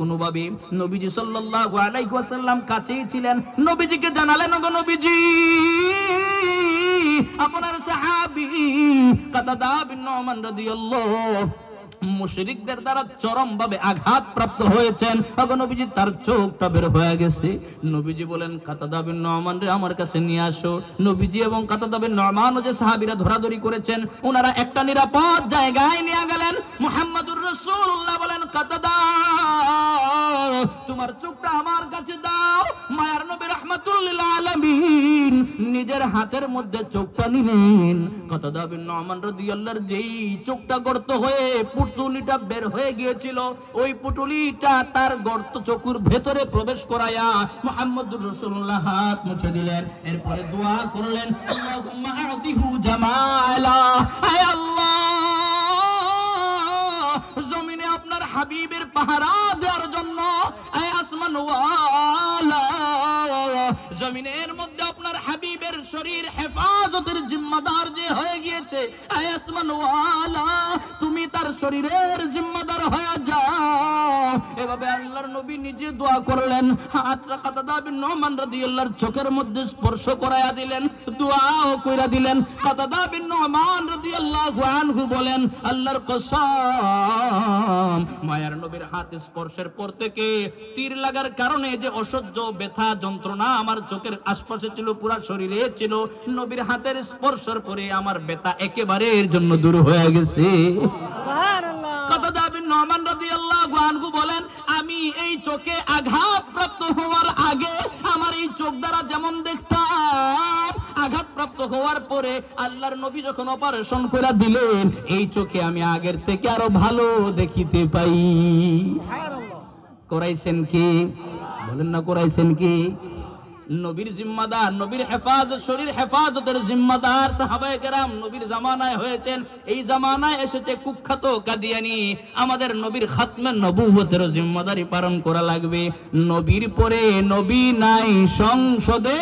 কোনোভাবে নবীজি সাল্লাল্লাহু আলাইহি ওয়াসাল্লাম কাছেই ছিলেন। নবীজিকে জানালেন, ওগো নবীজি, আপনার সাহাবী কাতাদা বিন নুমান রাদিয়াল্লাহু মুশরিকদের দ্বারা চরম ভাবে আঘাত প্রাপ্ত হয়েছেন। ওগো নবীজি, তার চোখটা বের হয়ে গেছে। নবীজি বলেন, কাতাদা বিন নুমান রে আমার কাছে নিয়ে আসো। নবীজি এবং কাতাদা বিন নুমান যে সাহাবীরা ধরাধরি করেছেন, ওনারা একটা নিরাপদ জায়গায় নিয়ে গেলেন। মুহাম্মদুর রাসূলুল্লাহ বলেন, কাতাদা, তোমার চোখটা আমার কাছে দাও। মায়ার নবী রাহমাতুল লিল আলামিন নিজের হাতের মধ্যে চোখটা নিলেন। কাতাদা বিন নুমান রাদিয়াল্লাহু যেই চোখটা গর্ত হয়ে পুটুলিটা বের হয়ে গিয়েছিল, ওই পুটুলিটা তার গর্ত চোখের ভেতরে প্রবেশ করায়া মুহাম্মদুর রাসূলুল্লাহ হাত মুছে দিলেন। এরপরে দোয়া করলেন, আল্লাহুম্মা আ'তিহু জামালা, আয় আল্লাহ, জমিনে আপনার হাবিবের পাহারা দেওয়ার জন্য, আয় আসমান ওয়ালা, জমিনের মধ্যে আপনার হাবিবের শরীর হেফাজতের জিম্মাদার যে হয়ে গিয়েছে, আয় আসমান ওয়ালা, তুমি তার শরীরের জিম্মাদার হয়ে যাও। এভাবে আল্লাহর নবী নিজে দোয়া করলেন। হাতটা কাতাদা বিন নুমান রাদিয়াল্লাহু চোখের মধ্যে স্পর্শ করায়া দিলেন, দোয়াও কইরা দিলেন। কাতাদা বিন নুমান রাদিয়াল্লাহু আনহু বলেন, আল্লাহর কসম, মায়ার নবীর হাত স্পর্শের পর থেকে তীর লাগার কারণে যে অসহ্য ব্যথা যন্ত্রণা আমার চোখের আশপাশে ছিল, পুরো শরীরে ছিল, নবীর হাতের স্পর্শের পরে আমার ব্যথা একেবারে এর জন্য দূর হয়ে গেছে। কাতাদা বিন নুমান রাদিয়াল্লাহু আনহু বলেন, আমি এই চোখে আঘাতপ্রাপ্ত হওয়ার আগে আমার এই চোখ দ্বারা যেমন দেখতাম, আঘাতপ্রাপ্ত হওয়ার পরে আল্লাহর নবী যখন অপারেশন করে দিলেন, এই চোখে আমি আগের থেকে আরো ভালো দেখিতে পাই। করাইছেন কি? বলেন না, করাইছেন কি? নবীর জিম্মাদার, নবীর হেফাজত, শরীর হেফাজতের জিম্মাদার সাহাবায়ে কেরাম নবীর জামানায় হয়েছেন। এই জামানায় এসেছে কুখ্যাত কাদিয়ানী। আমাদের নবীর খাতমে নবুয়তের জিম্মাদারি পালন করা লাগবে। নবীর পরে নবী নাই, সংসদে